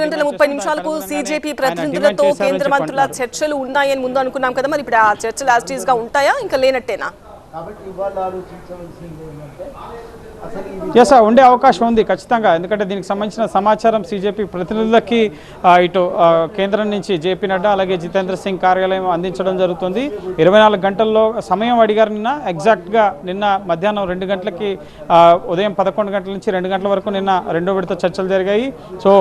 గంటల 30 నిమిషాలకు సీజేపీ ప్రతినిధులతో కేంద్ర మంత్రుల చర్చలు ఉన్నాయని ముందు అనుకున్నాం కదా, మరి ఇప్పుడు ఆ చర్చలు యాజిటీస్ గా ఉంటాయా, ఇంకా లేనట్టేనా? ఉండే అవకాశం ఉంది ఖచ్చితంగా. ఎందుకంటే దీనికి సంబంధించిన సమాచారం సీజేపీ ప్రతినిధులకి ఇటు కేంద్రం నుంచి జేపీ నడ్డా అలాగే జితేంద్ర సింగ్ కార్యాలయం అందించడం జరుగుతుంది. 24 గంటల్లో సమయం అడిగారు నిన్న. ఎగ్జాక్ట్గా నిన్న మధ్యాహ్నం 2 గంటలకి ఉదయం 11 గంటల నుంచి 2 గంటల వరకు నిన్న రెండో విడత చర్చలు జరిగాయి. సో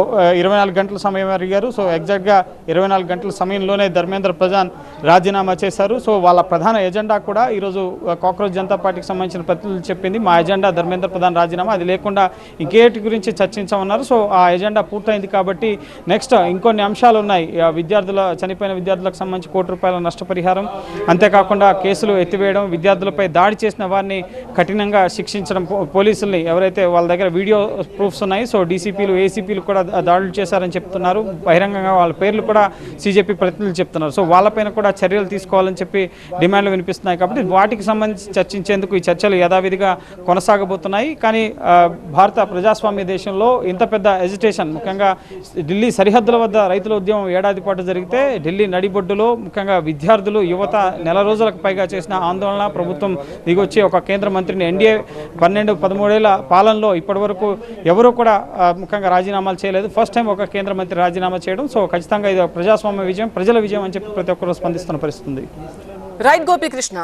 24 గంటల సమయం అడిగారు. సో ఎగ్జాక్ట్గా 24 గంటల సమయంలోనే ధర్మేంద్ర ప్రధాన్ రాజీనామా చేశారు. సో వాళ్ళ ప్రధాన ఎజెండా కూడా ఈరోజు కాక్రోచ్ జనతా పార్టీకి సంబంధించిన ప్రతినిధులు చెప్పింది, మా ఎజెండా ధర్మేంద్ర ప్రధాన్ రాజీనామా, అది లేకుండా ఇంకేటి గురించి చర్చించమన్నారు. సో ఆ ఎజెండా పూర్తయింది కాబట్టి నెక్స్ట్ ఇంకొన్ని అంశాలు ఉన్నాయి. చనిపోయిన విద్యార్థులకు సంబంధించి ₹1 కోటి నష్టపరిహారం, అంతేకాకుండా కేసులు ఎత్తివేయడం, విద్యార్థులపై దాడి చేసిన వారిని కఠినంగా శిక్షించడం, పోలీసుల్ని ఎవరైతే వాళ్ళ దగ్గర వీడియో ప్రూఫ్స్ ఉన్నాయి, సో డీసీపీలు ఏసీపీలు కూడా దాడులు చేశారని చెప్తున్నారు. బహిరంగంగా వాళ్ళ పేర్లు కూడా సీజేపీ ప్రతినిధులు చెప్తున్నారు. సో వాళ్ళపైన కూడా చర్యలు తీసుకోవాలని చెప్పి డిమాండ్లు వినిపిస్తున్నాయి. కాబట్టి వాటికి సంబంధించి చర్చించేందుకు ఈ చర్చలు యథావిధిగా కొనసాగబోతున్నాయి. కానీ భారత ప్రజాస్వామ్య దేశంలో ఇంత పెద్ద ఎజిటేషన్, ముఖ్యంగా ఢిల్లీ సరిహద్దుల వద్ద రైతుల ఉద్యమం ఏడాది పాటు జరిగితే ఢిల్లీ నడిబొడ్డులో ముఖ్యంగా విద్యార్థులు యువత నెల రోజులకు పైగా చేసిన ఆందోళన, ప్రభుత్వం దిగొచ్చి ఒక కేంద్ర మంత్రిని ఎన్డీఏ 12-13 ఏళ్ల పాలనలో ఇప్పటి వరకు ఎవరు కూడా ముఖ్యంగా రాజీనామాలు చేయలేదు. ఫస్ట్ టైం ఒక కేంద్ర మంత్రి రాజీనామా చేయడం. సో ఖచ్చితంగా ఇది ప్రజాస్వామ్య విజయం, ప్రజల విజయం అని చెప్పి ప్రతి ఒక్కరూ స్పందిస్తున్న పరిస్థితి ఉంది. రైట్ గోపీకృష్ణ.